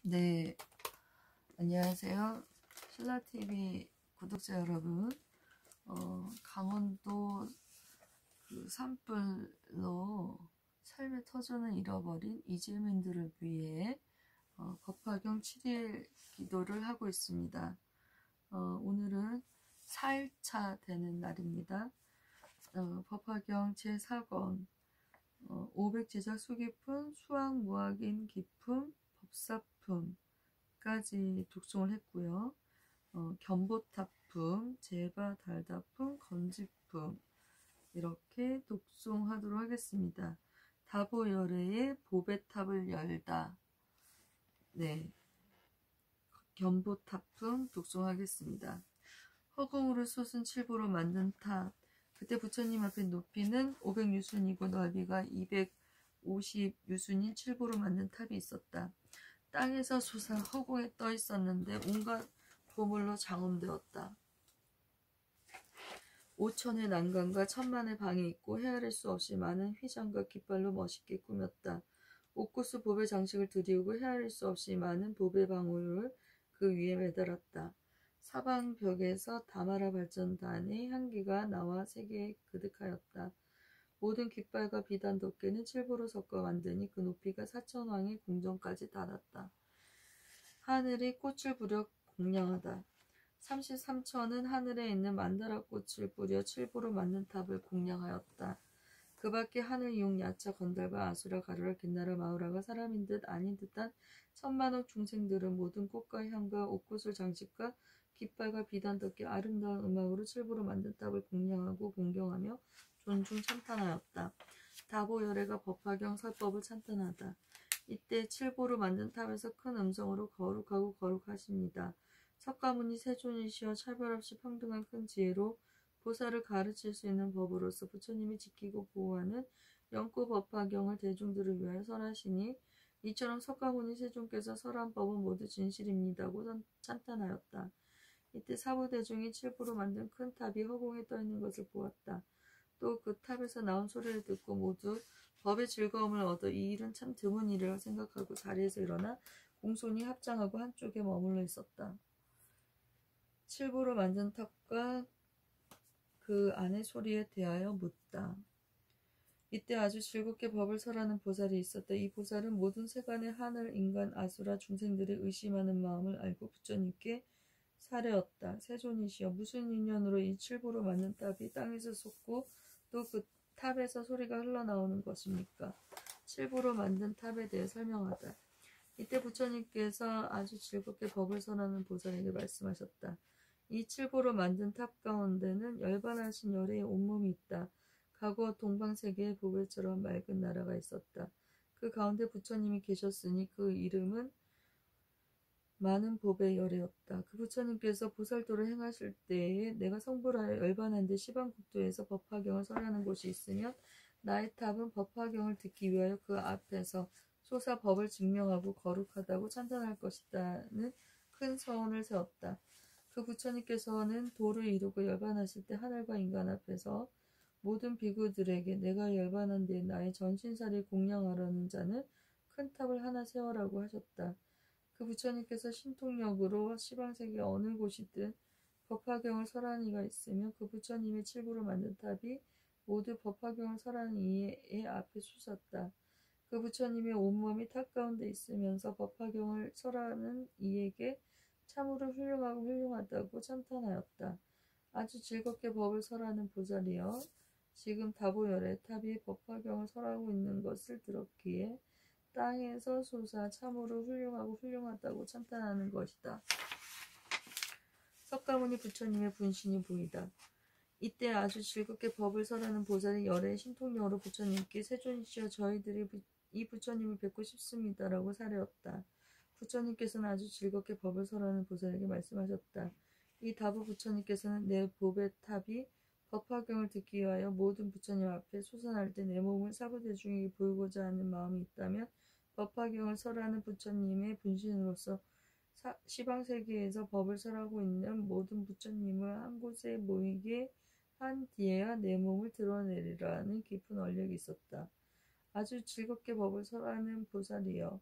네, 안녕하세요. 신라TV 구독자 여러분. 강원도 그 산불로 삶의 터전을 잃어버린 이재민들을 위해 법화경 7일 기도를 하고 있습니다. 오늘은 4일차 되는 날입니다. 법화경 제4권 500제작 수기품 수학무학인 기품 법사품까지 독송을 했고요. 견보타품, 제바달다품, 건지품 이렇게 독송하도록 하겠습니다. 다보열애의 보배탑을 열다. 네, 견보타품 독송하겠습니다. 허공으로 솟은 칠보로 만든 탑. 그때 부처님 앞에 높이는 500유순이고 넓이가 250유순인 칠보로 만든 탑이 있었다. 땅에서 솟아 허공에 떠 있었는데 온갖 보물로 장엄되었다. 5천의 난간과 1000만의 방이 있고 헤아릴 수 없이 많은 휘장과 깃발로 멋있게 꾸몄다. 옥구수 보배 장식을 들이우고 헤아릴 수 없이 많은 보배 방울을 그 위에 매달았다. 사방벽에서 다마라 발전단의 향기가 나와 세계에 그득하였다. 모든 깃발과 비단 덮개는 칠보로 섞어 만드니 그 높이가 4천왕의 궁전까지 닿았다. 하늘이 꽃을 부려 공양하다. 33천은 하늘에 있는 만다라 꽃을 뿌려 칠보로 만든 탑을 공양하였다. 그 밖에 하늘 용 야차 건달과 아수라 가루라 긴나라 마우라가 사람인 듯 아닌 듯한 천만억 중생들은 모든 꽃과 향과 옥구슬 장식과 깃발과 비단 덮개 아름다운 음악으로 칠보로 만든 탑을 공양하고 공경하며 존중 찬탄하였다. 다보열애가 법화경 설법을 찬탄하다. 이때 칠보로 만든 탑에서 큰 음성으로 거룩하고 거룩하십니다. 석가모니 세존이시여 차별 없이 평등한 큰 지혜로 보살을 가르칠 수 있는 법으로서 부처님이 지키고 보호하는 영구 법화경을 대중들을 위하여 설하시니 이처럼 석가모니 세존께서 설한 법은 모두 진실입니다고 찬탄하였다. 이때 사부대중이 칠보로 만든 큰 탑이 허공에 떠 있는 것을 보았다. 또 그 탑에서 나온 소리를 듣고 모두 법의 즐거움을 얻어 이 일은 참 드문 일이라고 생각하고 자리에서 일어나 공손히 합장하고 한쪽에 머물러 있었다. 칠보로 만든 탑과 그 안의 소리에 대하여 묻다. 이때 아주 즐겁게 법을 설하는 보살이 있었다. 이 보살은 모든 세간의 하늘, 인간, 아수라, 중생들의 의심하는 마음을 알고 부처님께 사례었다. 세존이시여, 무슨 인연으로 이 칠보로 만든 탑이 땅에서 솟고 또 그 탑에서 소리가 흘러나오는 것입니까? 칠보로 만든 탑에 대해 설명하다. 이때 부처님께서 아주 즐겁게 법을 설하는 보살에게 말씀하셨다. 이 칠보로 만든 탑 가운데는 열반하신 열애의 온몸이 있다. 과거 동방세계의 보배처럼 맑은 나라가 있었다. 그 가운데 부처님이 계셨으니 그 이름은 많은 법의 열애였다. 그 부처님께서 보살도를 행하실 때에 내가 성불하여 열반한 데 시방국도에서 법화경을 설하는 곳이 있으면 나의 탑은 법화경을 듣기 위하여 그 앞에서 솟아 법을 증명하고 거룩하다고 찬탄할 것이다는 큰 서원을 세웠다. 그 부처님께서는 도를 이루고 열반하실 때 하늘과 인간 앞에서 모든 비구들에게 내가 열반한 데에 나의 전신사를 공양하려는 자는 큰 탑을 하나 세워라고 하셨다. 그 부처님께서 신통력으로 시방세계 어느 곳이든 법화경을 설하는 이가 있으면 그 부처님의 칠보로 만든 탑이 모두 법화경을 설하는 이의 앞에 솟았다. 그 부처님의 온몸이 탑 가운데 있으면서 법화경을 설하는 이에게 참으로 훌륭하고 훌륭하다고 찬탄하였다. 아주 즐겁게 법을 설하는 보살이여, 지금 다보열의 탑이 법화경을 설하고 있는 것을 들었기에 땅에서 솟아 참으로 훌륭하고 훌륭하다고 찬탄하는 것이다. 석가모니 부처님의 분신이 보이다. 이때 아주 즐겁게 법을 설하는 보살이 열애의 신통력으로 부처님께 세존이시여, 저희들이 이 부처님을 뵙고 싶습니다라고 사례었다. 부처님께서는 아주 즐겁게 법을 설하는 보살에게 말씀하셨다. 이 다부 부처님께서는 내 법의 탑이 법화경을 듣기 위하여 모든 부처님 앞에 솟아날 때 내 몸을 사부대중에게 보이고자 하는 마음이 있다면 법화경을 설하는 부처님의 분신으로서 시방세계에서 법을 설하고 있는 모든 부처님을 한 곳에 모이게 한 뒤에야 내 몸을 드러내리라는 깊은 원력이 있었다. 아주 즐겁게 법을 설하는 보살이여,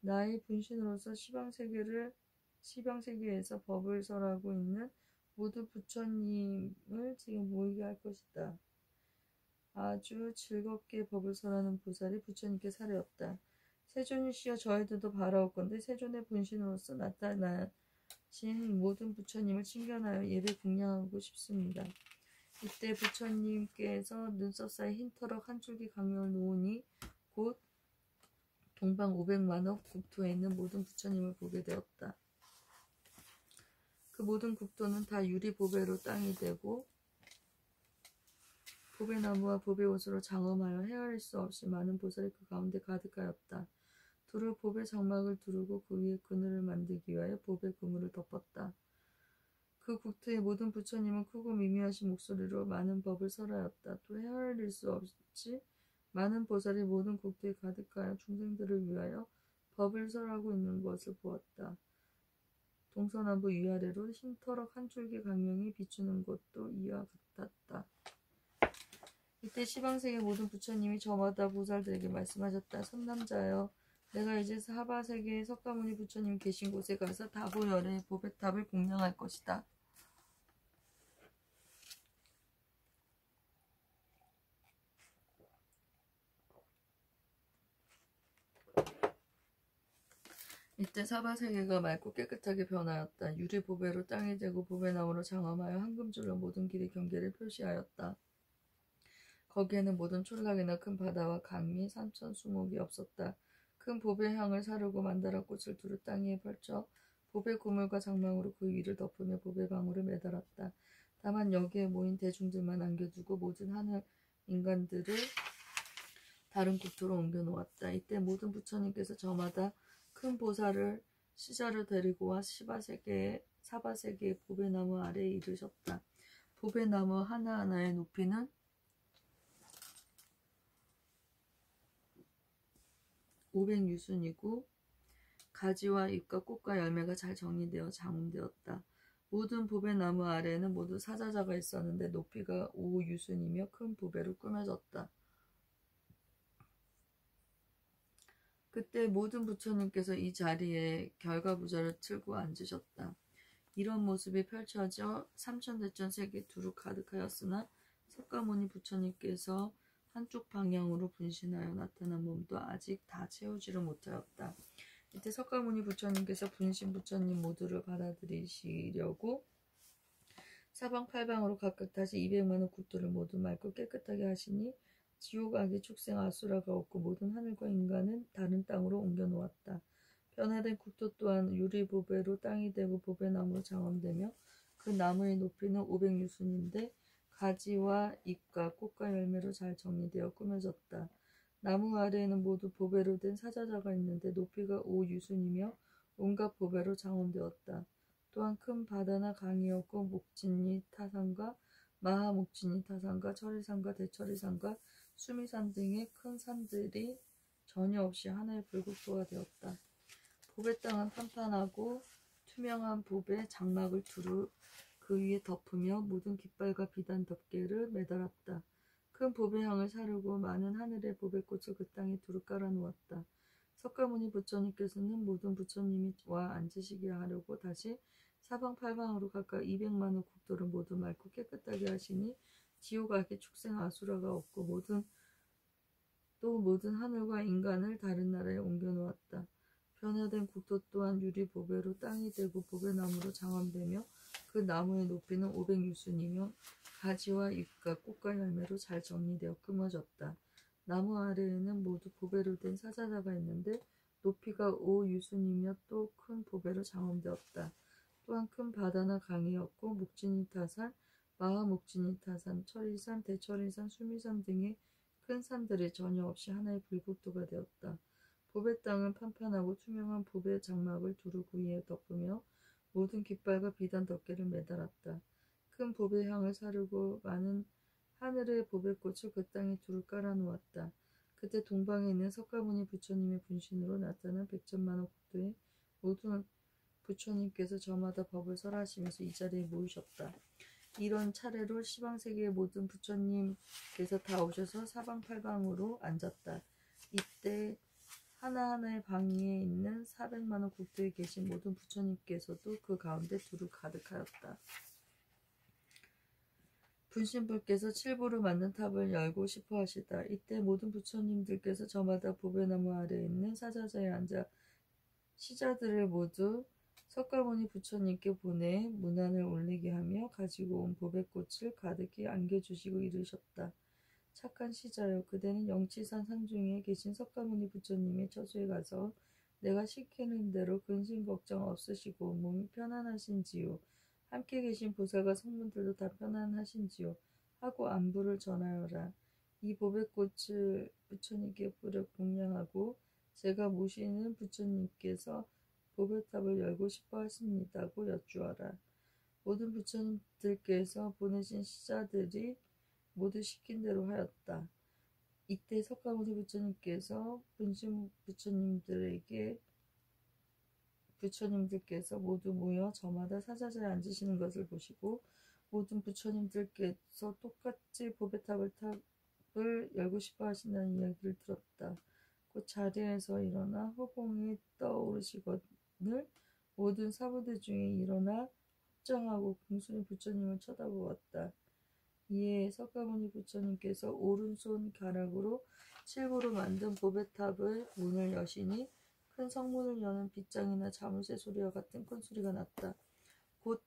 나의 분신으로서 시방세계에서 법을 설하고 있는 모든 부처님을 지금 모이게 할 것이다. 아주 즐겁게 법을 설하는 보살이 부처님께 사례었다. 세존이시여, 저희들도 바라옵건대 세존의 분신으로서 나타나신 모든 부처님을 칭견하여 예배 공양하고 싶습니다. 이때 부처님께서 눈썹 사이 흰 터럭 한 줄기 강명을 놓으니 곧 동방 500만억 국토에 있는 모든 부처님을 보게 되었다. 그 모든 국토는 다 유리보배로 땅이 되고 보배나무와 보배옷으로 장엄하여 헤아릴 수 없이 많은 보살이 그 가운데 가득하였다. 두루 보배 장막을 두르고 그 위에 그늘을 만들기 위하여 보배 그물을 덮었다. 그 국토의 모든 부처님은 크고 미미하신 목소리로 많은 법을 설하였다. 또 헤아릴 수 없이 많은 보살이 모든 국토에 가득하여 중생들을 위하여 법을 설하고 있는 것을 보았다. 동서남북 위아래로 흰터럭 한 줄기 강명이 비추는 것도 이와 같았다. 이때 시방세계 모든 부처님이 저마다 보살들에게 말씀하셨다. 선남자여, 내가 이제 사바세계의 석가모니 부처님 계신 곳에 가서 다보열의 보배탑을 공양할 것이다. 이때 사바세계가 맑고 깨끗하게 변하였다. 유리보배로 땅이 되고 보배나무로 장엄하여 황금줄로 모든 길의 경계를 표시하였다. 거기에는 모든 촌락이나 큰 바다와 강이 산천 수목이 없었다. 큰 보배향을 사르고 만다라꽃을 두루 땅 위에 펼쳐 보배 고물과 장망으로 그 위를 덮으며 보배방울을 매달았다. 다만 여기에 모인 대중들만 남겨두고 모든 하늘 인간들을 다른 국토로 옮겨놓았다. 이때 모든 부처님께서 저마다 큰 보살을 시자를 데리고 와 사바세계의 보배나무 아래에 이르셨다. 보배나무 하나하나의 높이는 500유순이고 가지와 잎과 꽃과 열매가 잘 정리되어 장음되었다. 모든 보배나무 아래에는 모두 사자자가 있었는데 높이가 5유순이며 큰 보배로 꾸며졌다. 그때 모든 부처님께서 이 자리에 결과부자를 틀고 앉으셨다. 이런 모습이 펼쳐져 삼천대천 세계 두루 가득하였으나 석가모니 부처님께서 한쪽 방향으로 분신하여 나타난 몸도 아직 다 채우지를 못하였다. 이때 석가모니 부처님께서 분신 부처님 모두를 받아들이시려고 사방팔방으로 각각 다시 200만원 국토를 모두 맑고 깨끗하게 하시니 지옥, 악의, 축생, 아수라가 없고 모든 하늘과 인간은 다른 땅으로 옮겨놓았다. 변화된 국토 또한 유리보배로 땅이 되고 보배나무로 장엄되며 그 나무의 높이는 500유순인데 가지와 잎과 꽃과 열매로 잘 정리되어 꾸며졌다. 나무 아래에는 모두 보배로 된 사자자가 있는데 높이가 5유순이며 온갖 보배로 장엄되었다. 또한 큰 바다나 강이었고 목진리 타산과 마하목진리 타산과 철이산과 대철이산과 수미산 등의 큰 산들이 전혀 없이 하나의 불국토가 되었다. 보배 땅은 판판하고 투명한 보배 장막을 두루 그 위에 덮으며 모든 깃발과 비단 덮개를 매달았다. 큰 보배향을 사르고 많은 하늘의 보배꽃을 그 땅에 두루 깔아놓았다. 석가모니 부처님께서는 모든 부처님이 와 앉으시게 하려고 다시 사방팔방으로 각각 200만원 국토를 모두 맑고 깨끗하게 하시니 지옥, 악의, 축생, 아수라가 없고 모든 하늘과 인간을 다른 나라에 옮겨놓았다. 변화된 국토 또한 유리보배로 땅이 되고 보배나무로 장엄되며 그 나무의 높이는 500유순이며 가지와 잎과 꽃과 열매로 잘 정리되어 꾸며졌다. 나무 아래에는 모두 보배로 된 사자자가 있는데 높이가 5유순이며 또 큰 보배로 장엄되었다. 또한 큰 바다나 강이었고 목진이타산, 마하목진이타산, 철이산, 대철이산, 수미산 등의 큰 산들이 전혀 없이 하나의 불국토가 되었다. 보배 땅은 판판하고 투명한 보배 장막을 두루 그 위에 덮으며 모든 깃발과 비단 덮개를 매달았다. 큰 보배 향을 사르고 많은 하늘의 보배꽃을 그 땅에 두루 깔아놓았다. 그때 동방에 있는 석가모니 부처님의 분신으로 나타난 100천만억 국토의 모든 부처님께서 저마다 법을 설하시면서 이 자리에 모이셨다. 이런 차례로 시방세계의 모든 부처님께서 다 오셔서 사방팔방으로 앉았다. 이때 하나하나의 방 위에 있는 400만원 국토에 계신 모든 부처님께서도 그 가운데 두루 가득하였다. 분신불께서 칠부로 만든 탑을 열고 싶어 하시다. 이때 모든 부처님들께서 저마다 보배나무 아래에 있는 사자자에 앉아 시자들을 모두 석가모니 부처님께 보내 문안을 올리게 하며 가지고 온 보배꽃을 가득히 안겨주시고 이르셨다. 착한 시자여, 그대는 영치산 상중에 계신 석가모니 부처님의 처소에 가서 내가 시키는 대로 근심 걱정 없으시고 몸이 편안하신지요, 함께 계신 보살과 성문들도 다 편안하신지요 하고 안부를 전하여라. 이 보배꽃을 부처님께 뿌려 공양하고 제가 모시는 부처님께서 보배탑을 열고 싶어 하십니다고 여쭈어라. 모든 부처님들께서 보내신 시자들이 모두 시킨 대로 하였다. 이때 석가모니 부처님께서 분신 부처님들께서 모두 모여 저마다 사자자에 앉으시는 것을 보시고 모든 부처님들께서 똑같이 보배탑을 열고 싶어 하신다는 이야기를 들었다. 곧 자리에서 일어나 허공에 떠오르시거늘 모든 사부대 중에 일어나 합장하고 공손히 부처님을 쳐다보았다. 이에 석가모니 부처님께서 오른손 가락으로 칠부로 만든 보배탑의 문을 여시니 큰 성문을 여는 빗장이나 자물쇠 소리와 같은 큰 소리가 났다. 곧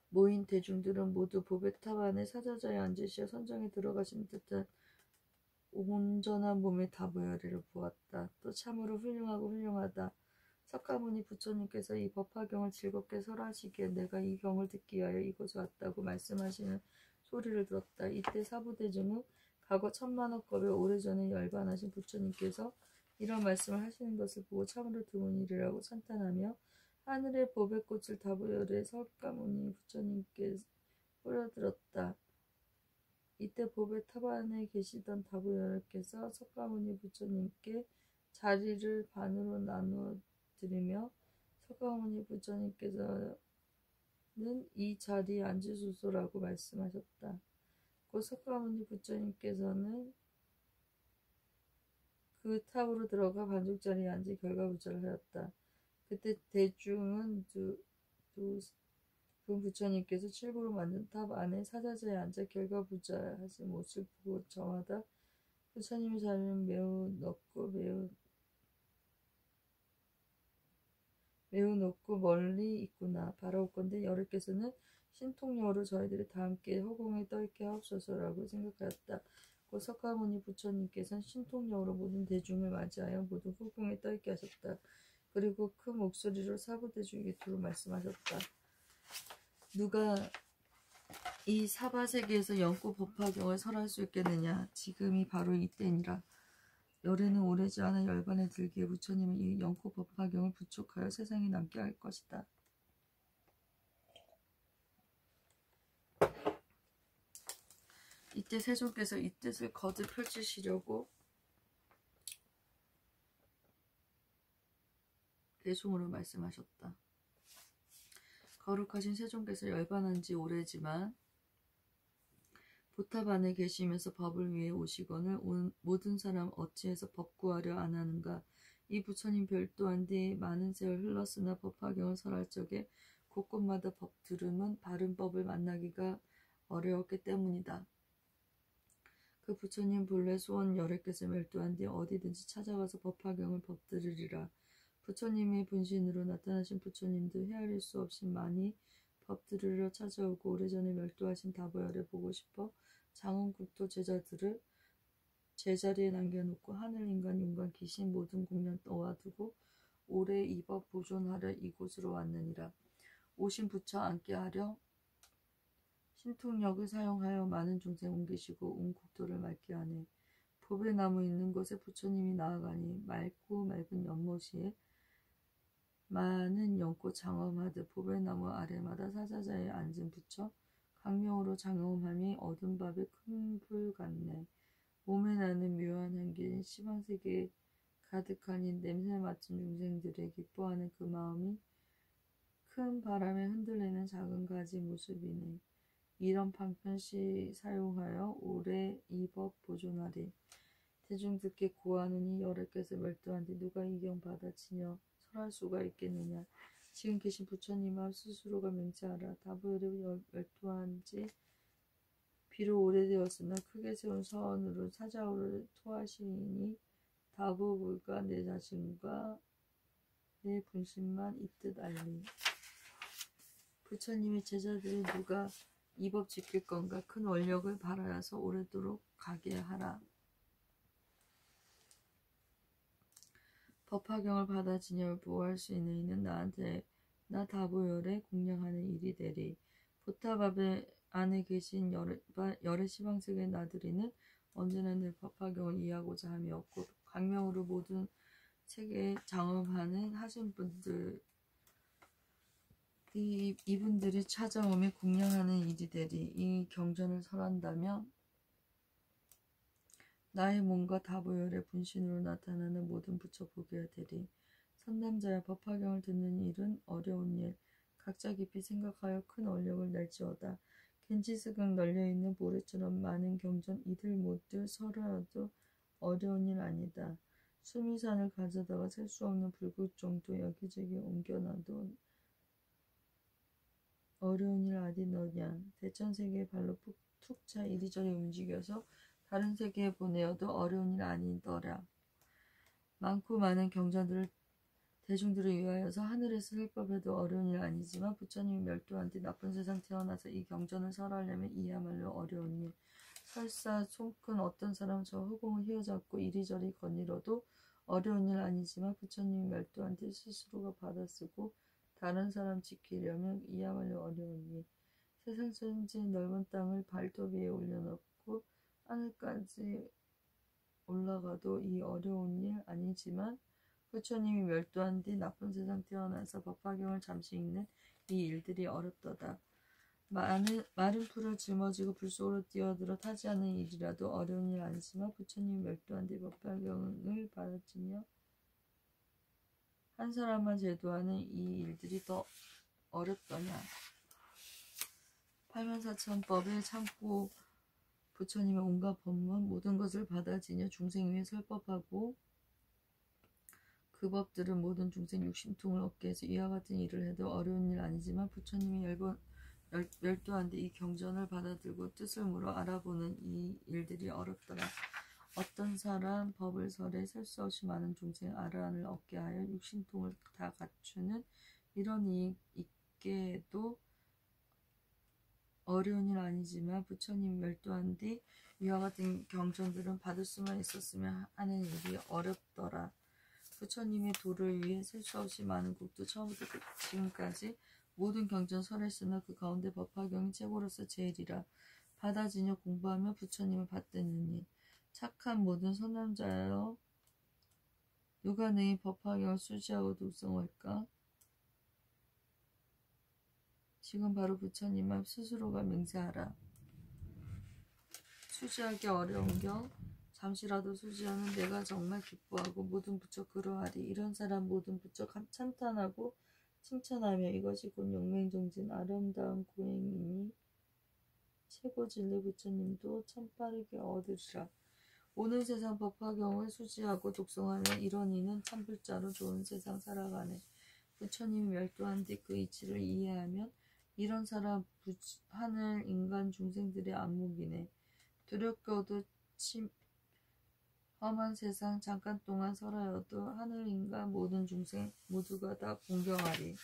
모인 대중들은 모두 보배탑 안에 사자자에 앉으시어 선정에 들어가신 듯한 온전한 몸의 다보야리를 보았다. 또 참으로 훌륭하고 훌륭하다. 석가모니 부처님께서 이 법화경을 즐겁게 설하시기에 내가 이 경을 듣기 위하여 이곳에 왔다고 말씀하시는 소리를 들었다. 이때 사부대중은 과거 천만억겁에 오래전에 열반하신 부처님께서 이런 말씀을 하시는 것을 보고 참으로 드문 일이라고 찬탄하며 하늘의 보배꽃을 다보열에 석가모니 부처님께 뿌려들었다. 이때 보배탑 안에 계시던 다보열께서 석가모니 부처님께 자리를 반으로 나누어 드리며 석가모니 부처님께서는 이 자리에 앉으소서라고 말씀하셨다. 곧 석가모니 부처님께서는 그 탑으로 들어가 반죽자리에 앉아 결과부자를 하였다. 그때 대중은 두 부처님께서 칠부로 만든 탑 안에 사자자에 앉아 결과부자 하신 모습을 보고 저마다 부처님의 자리는 매우 높고 멀리 있구나 바라옵건대 여러께서는 신통력으로 저희들이 다 함께 허공에 떠있게 하옵소서라고 생각하였다. 곧 석가모니 부처님께서는 신통력으로 모든 대중을 맞이하여 모두 허공에 떠있게 하셨다. 그리고 큰 목소리로 사부대중에게 두루 말씀하셨다. 누가 이 사바세계에서 영구 법화경을 설할 수 있겠느냐? 지금이 바로 이때니라. 열에는 오래지 않아 열반에 들기에 부처님은 이 영구 법화경을 부축하여 세상에 남게 할 것이다. 이때 세존께서 이 뜻을 거듭 펼치시려고 대송으로 말씀하셨다. 거룩하신 세존께서 열반한 지 오래지만 보탑 안에 계시면서 법을 위해 오시거늘 모든 사람 어찌해서 법 구하려 안 하는가. 이 부처님 별도한 뒤 많은 세월 흘렀으나 법화경을 설할 적에 곳곳마다 법 들음은 바른 법을 만나기가 어려웠기 때문이다. 그 부처님 본래 소원 여러께서 멸도한 뒤 어디든지 찾아가서 법화경을 법들으리라. 부처님이 분신으로 나타나신 부처님도 헤아릴 수 없이 많이 법 들으러 찾아오고 오래전에 멸도하신 다보열을 보고 싶어 장원국토 제자들을 제자리에 남겨놓고 하늘인간, 윤관, 귀신 모든 공연 놓아두고 오래 이 법 보존하려 이곳으로 왔느니라. 오신 부처 앉게 하려 신통력을 사용하여 많은 중생 옮기시고 온 국토를 맑게 하네. 보배나무 있는 곳에 부처님이 나아가니 맑고 맑은 연못이에 많은 연꽃 장엄하듯 보배나무 아래마다 사자자에 앉은 부처 강명으로 장엄함이 어두운 밤의 큰 불 같네. 몸에 나는 묘한 향기는 시방세계에 가득하니 냄새 맡은 중생들의 기뻐하는 그 마음이 큰 바람에 흔들리는 작은 가지 모습이네. 이런 방편시 사용하여 오래 이 법 보존하리. 대중들께 고하느니 여러께서 멸도한 뒤 누가 이경 받아치며 설할 수가 있겠느냐. 지금 계신 부처님 앞 스스로가 맹세하라. 다부열이 멸도한 지 비록 오래되었으나 크게 세운 서원으로 사자우를 토하시니 다부불과 내 자신과 내 분신만 이 뜻 알리. 부처님의 제자들이 누가 이 법 지킬 건가 큰 원력을 발하여서 오래도록 가게 하라. 법화경을 받아 진여를 보호할 수 있는 이는 나한테 나 다보열에 공양하는 일이 되리. 보탑 안에 계신 열의 시방sek의 나들이는 언제나 늘 법화경을 이해하고자 함이 없고 강명으로 모든 세계에 장엄하는 하신 분들 이분들이 찾아오며 공양하는 일이 되리. 이 경전을 설한다면 나의 몸과 다보열의 분신으로 나타나는 모든 부처 보게 되리. 선남자야 법화경을 듣는 일은 어려운 일. 각자 깊이 생각하여 큰 원력을 낼지어다. 겐지스강 널려있는 모래처럼 많은 경전 이들 모두 설하여도 어려운 일 아니다. 수미산을 가져다가 셀 수 없는 불꽃 정도 여기저기 옮겨놔도 어려운 일 어디 너냐. 대천세계의 발로 툭 차 이리저리 움직여서 다른 세계에 보내어도 어려운 일 아니더라. 많고 많은 경전들을 대중들을 위하여서 하늘에서 설법해도 어려운 일 아니지만 부처님이 멸도한 뒤 나쁜 세상 태어나서 이 경전을 설하려면 이야말로 어려운 일. 설사 손큰 어떤 사람 저 허공을 휘어잡고 이리저리 거닐어도 어려운 일 아니지만 부처님이 멸도한 뒤 스스로가 받아쓰고 다른 사람 지키려면 이야말로 어려운 일. 세상 전체 넓은 땅을 발톱 위에 올려놓고 하늘까지 올라가도 이 어려운 일 아니지만 부처님이 멸도한 뒤 나쁜 세상 태어나서 법화경을 잠시 읽는 이 일들이 어렵도다. 마른 풀을 짊어지고 불 속으로 뛰어들어 타지 않는 일이라도 어려운 일 아니지만 부처님이 멸도한 뒤 법화경을 받아치며 한 사람만 제도하는 이 일들이 더 어렵더냐. 84,000법을 참고 부처님의 온갖 법문 모든 것을 받아지며 중생 위에 설법하고 그 법들은 모든 중생 육신통을 얻게 해서 이와 같은 일을 해도 어려운 일 아니지만 부처님이 멸도한 뒤 이 경전을 받아들고 뜻을 물어 알아보는 이 일들이 어렵더라. 어떤 사람 법을 설해 셀 수 없이 많은 중생 아라한을 얻게 하여 육신통을 다 갖추는 이런 이익 있게 해도 어려운 일 아니지만 부처님이 멸도한 뒤 이와 같은 경전들은 받을 수만 있었으면 하는 일이 어렵더라. 부처님의 도를 위해 셀 수 없이 많은 국도 처음부터 지금까지 모든 경전 설했으나 그 가운데 법화경이 최고로서 제일이라. 받아지며 공부하며 부처님을 받드느니 착한 모든 선남자여 누가 너희 법화경을 수지하고 독성할까? 지금 바로 부처님 앞 스스로가 맹세하라. 수지하기 어려운 경 잠시라도 수지하는 내가 정말 기뻐하고 모든 부처 그러하리. 이런 사람 모든 부처 찬탄하고 칭찬하며 이것이 곧 용맹정진 아름다운 고행이니 최고 진리 부처님도 참 빠르게 얻으리라. 오는 세상 법화경을 수지하고 독송하는 이런 이는 참불자로 좋은 세상 살아가네. 부처님이 멸도한 뒤 그 이치를 이해하면 이런 사람 하늘 인간 중생들의 안목이네. 두렵고도 험한 세상 잠깐 동안 설하여도 하늘 인간 모든 중생 모두가 다 공경하리.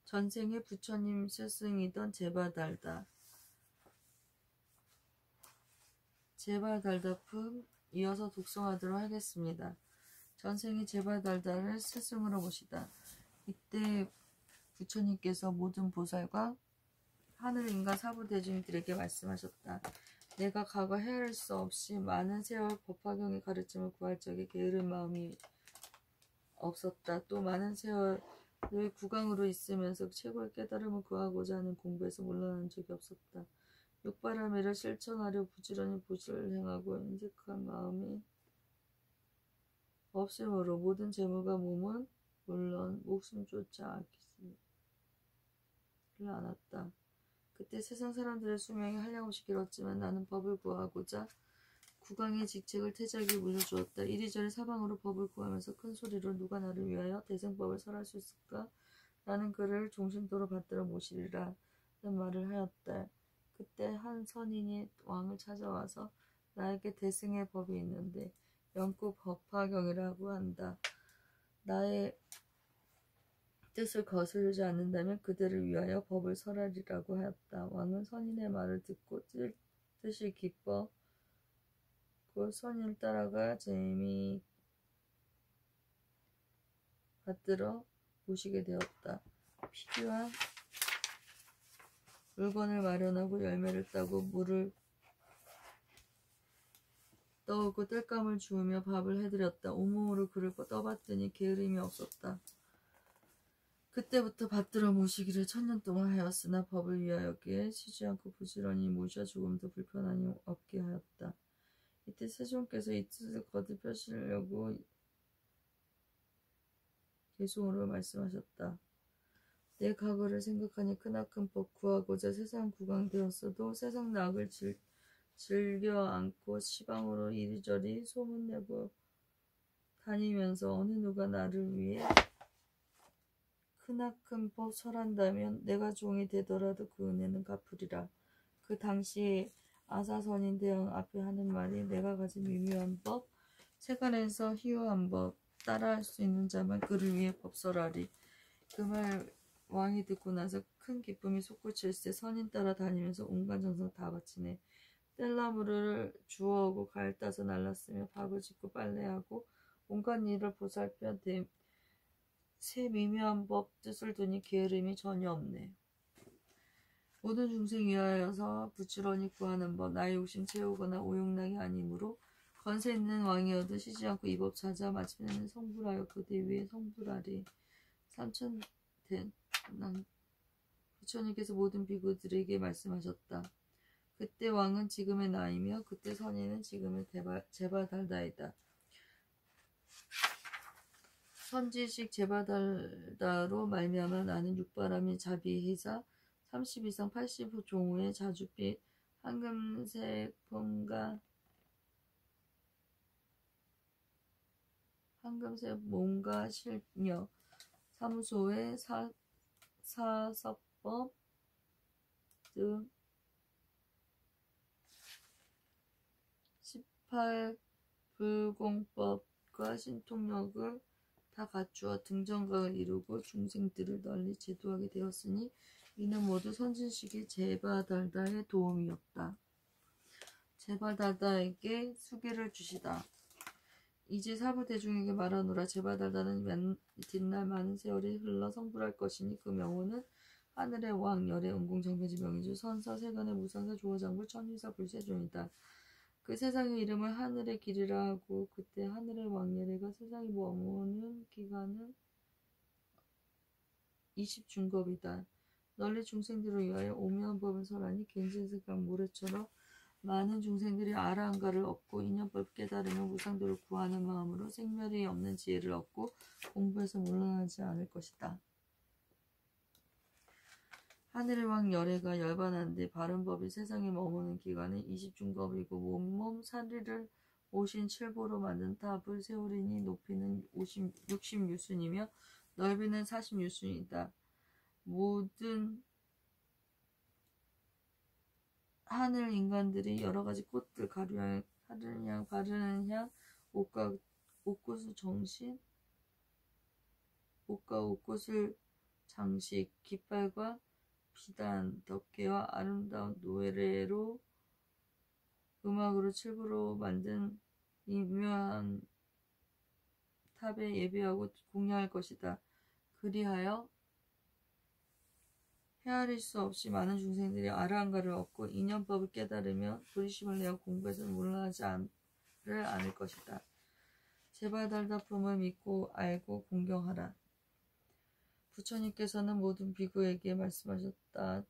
전생에 부처님 스승이던 제바달다. 제바달다품 이어서 독송하도록 하겠습니다. 전생에 제바달다를 스승으로 모시다. 이때 부처님께서 모든 보살과 하늘 인간 사부 대중들에게 말씀하셨다. 내가 과거 헤아릴 수 없이 많은 세월 법화경의 가르침을 구할 적에 게으른 마음이 없었다. 또 많은 세월을 구강으로 있으면서 최고의 깨달음을 구하고자 하는 공부에서 물러나는 적이 없었다. 육바라밀을 실천하려 부지런히 보시를 행하고 인색한 마음이 없으므로 모든 재물과 몸은 물론 목숨조차 아꼈습니다. 않았다. 그때 세상 사람들의 수명이 한량없이 길었지만 나는 법을 구하고자 국왕의 직책을 태자에게 물려주었다. 이리저리 사방으로 법을 구하면서 큰 소리로 누가 나를 위하여 대승법을 설할 수 있을까? 나는 그를 종신도로 받들어 모시리라 는 말을 하였다. 그때 한 선인이 왕을 찾아와서 나에게 대승의 법이 있는데 영구 법화경이라고 한다. 나의 뜻을 거스르지 않는다면 그들을 위하여 법을 설하리라고 하였다. 왕은 선인의 말을 듣고 뜻이 기뻐 그 선인을 따라가 재미 받들어 모시게 되었다. 필요한 물건을 마련하고 열매를 따고 물을 떠오고 땔감을 주우며 밥을 해드렸다. 온몸으로 그를 떠봤더니 게으름이 없었다. 그때부터 받들어 모시기를 1000년 동안 하였으나 법을 위하여기에 쉬지 않고 부지런히 모셔 조금도 불편함이 없게 하였다. 이때 세종께서 이 뜻을 거듭 펴시려고 계송으로 말씀하셨다. 내 과거를 생각하니 크나큰 법 구하고자 세상 국왕되었어도 세상 낙을 즐겨 안고 시방으로 이리저리 소문내고 다니면서 어느 누가 나를 위해 크나큰 법 설한다면 내가 종이 되더라도 그 은혜는 갚으리라. 그 당시 아사선인 대왕 앞에 하는 말이 내가 가진 미묘한 법, 세간에서 희유한 법, 따라할 수 있는 자만 그를 위해 법 설하리. 그 말 왕이 듣고 나서 큰 기쁨이 솟구칠세 선인 따라 다니면서 온갖 정성 다 바치네. 뗄나무를 주워오고 가을 따서 날랐으며 밥을 짓고 빨래하고 온갖 일을 보살펴 새 미묘한 법 뜻을 두니 게으름이 전혀 없네. 모든 중생 위하여서 부지런히 구하는 법, 나의 욕심 채우거나 오용락이 아니므로 건세 있는 왕이어도 쉬지 않고 이 법 찾아 마침내는 성불하여 그대 위에 성불하리. 부처님께서 모든 비구들에게 말씀하셨다. 그때 왕은 지금의 나이며 그때 선인은 지금의 제바달다이다. 선지식 제바달다로 말미암아 나는 육바람이 자비희사 30 이상 80 종후의 자줏빛 황금색 몸과 실력 사무소의 사서법 등 18불공법과 신통력을 다 갖추어 등정각을 이루고 중생들을 널리 제도하게 되었으니 이는 모두 선진식의 제바달다의 도움이었다. 제바달다에게 수계를 주시다. 이제 사부대중에게 말하노라. 제바달다는 뒷날 많은 세월이 흘러 성불할 것이니 그 명호는 하늘의 왕, 열의 은공정변지 명의주, 선사, 세간의 무상사, 조어장불, 천휘사, 불세존이다. 그 세상의 이름을 하늘의 길이라 하고 그때 하늘의 왕 열애가 세상에 머무는 기간은 20중겁이다. 널리 중생들을 위하여 오묘한 법을 설하니 겐진색강 모래처럼 많은 중생들이 아라한가를 얻고 인연법 깨달으며 무상도를 구하는 마음으로 생멸이 없는 지혜를 얻고 공부해서 물러나지 않을 것이다. 하늘의 왕 열애가 열반한데 바른 법이 세상에 머무는 기간은 20중겁이고 몸몸 사리를 57보로 만든 탑을 세우리니 높이는 60유순이며 넓이는 40유순이다. 모든 하늘 인간들이 여러가지 꽃들, 가루향, 하르향, 바르는 향, 옷과 옷꽃을 정신, 옷과 옷꽃을 장식, 깃발과 비단, 덕계와 아름다운 노래로 음악으로 칠부로 만든 미묘한 탑에 예배하고 공양할 것이다. 그리하여 헤아릴 수 없이 많은 중생들이 아라한가를 얻고 인연법을 깨달으며 도리심을 내어 공부해서 물러나지 않을 것이다. 제바달다품을 믿고 알고 공경하라. 부처님께서는 모든 비구에게 말씀하셨다.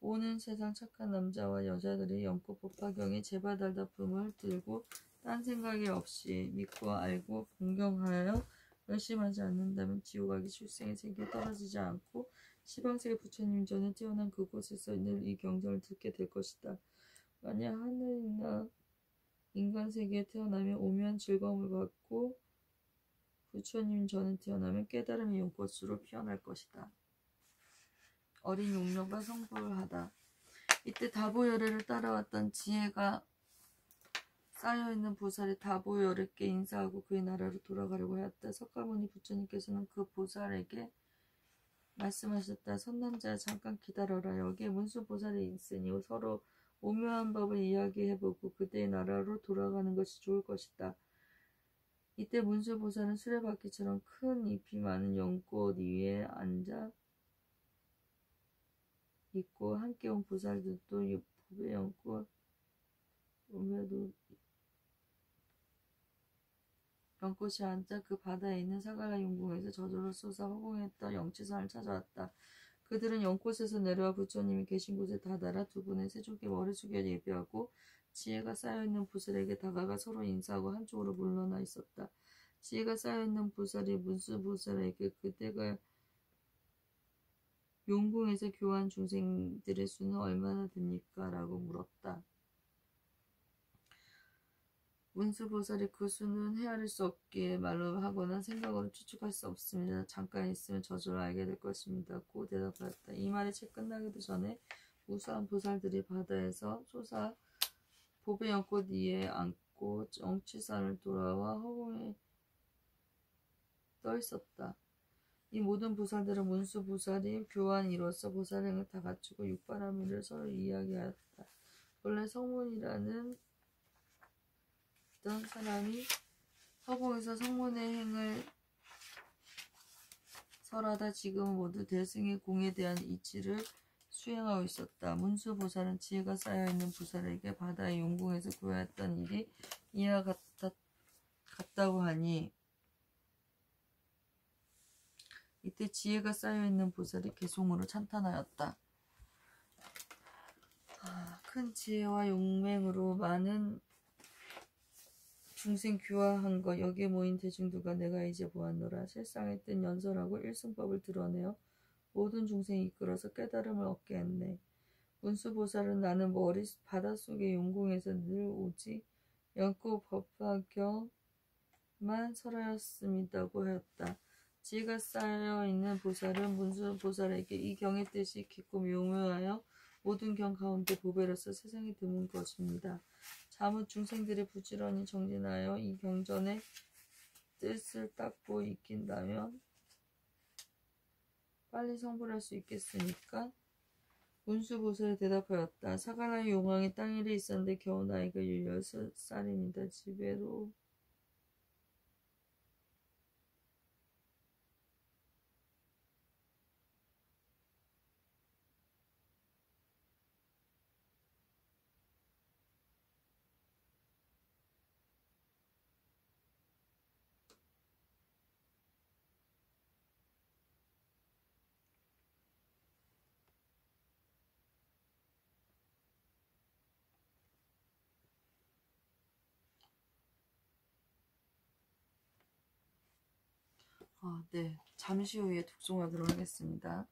오는 세상 착한 남자와 여자들이 연꽃 법화경에 제바달다품을 들고 딴 생각이 없이 믿고 알고 공경하여 열심하지 않는다면 지옥악이 출생의 세계에 떨어지지 않고 시방세계 부처님 전에 태어난 그곳에서 늘 이 경전을 듣게 될 것이다. 만약 하늘이나 인간 세계에 태어나면 오묘한 즐거움을 받고 부처님 전에 태어나면 깨달음의 용꽃으로 피어날 것이다. 어린 용녀가 성불을 하다. 이때 다보열애를 따라왔던 지혜가 쌓여있는 보살이 다보열애께 인사하고 그의 나라로 돌아가려고 하였다. 석가모니 부처님께서는 그 보살에게 말씀하셨다. 선남자야, 잠깐 기다려라. 여기에 문수보살이 있으니 서로 오묘한 법을 이야기해보고 그대의 나라로 돌아가는 것이 좋을 것이다. 이때 문수보살은 수레바퀴처럼 큰 잎이 많은 연꽃 위에 앉아 있고 함께 온 보살들도 법의 연꽃 연꽃이 앉아 그 바다에 있는 사갈라 용궁에서 저절로 솟아 허공했던 영치산을 찾아왔다. 그들은 연꽃에서 내려와 부처님이 계신 곳에 다다라 두 분의 세족의 머리 숙여 예배하고 지혜가 쌓여있는 보살에게 다가가 서로 인사하고 한쪽으로 물러나 있었다. 지혜가 쌓여있는 보살이 문수보살에게 그대가 용궁에서 교환 중생들의 수는 얼마나 됩니까? 라고 물었다. 문수보살이 그 수는 헤아릴 수 없기에 말로 하거나 생각으로 추측할 수 없습니다. 잠깐 있으면 저절로 알게 될 것입니다. 고 대답하였다. 이 말이 채 끝나기도 전에 우수한 보살들이 바다에서 솟아 보배 연꽃 위에 앉고 정치산을 돌아와 허공에 떠 있었다. 이 모든 보살들은 문수보살이 교환 이로써 보살행을 다 갖추고 육바라밀을 서로 이야기하였다. 원래 성문이라는 어떤 사람이 허공에서 성문의 행을 설하다 지금은 모두 대승의 공에 대한 이치를 수행하고 있었다. 문수보살은 지혜가 쌓여있는 보살에게 바다의 용궁에서 구하였던 일이 이와 같다고 하니 이때 지혜가 쌓여있는 보살이 개송으로 찬탄하였다. 큰 지혜와 용맹으로 많은 중생 교화한 것 여기에 모인 대중들과 내가 이제 보았노라. 실상의 뜻 연설하고 일승법을 드러내어 모든 중생이 이끌어서 깨달음을 얻게 했네. 문수보살은 나는 바닷속의 용궁에서 늘 오직 연꽃 법화경만 설하였습니다고 하였다. 지혜가 쌓여있는 보살은 문수보살에게 이 경의 뜻이 깊고 묘묘하여 모든 경 가운데 보배로서 세상에 드문 것입니다. 자뭇 중생들이 부지런히 정진하여 이 경전의 뜻을 닦고 익힌다면 빨리 성불할 수 있겠습니까? 문수보살이 대답하였다. 사갈라 용왕이 땅 위에 있었는데 겨우 나이가 16살입니다. 집에로 네. 잠시 후에 독송하도록 하겠습니다.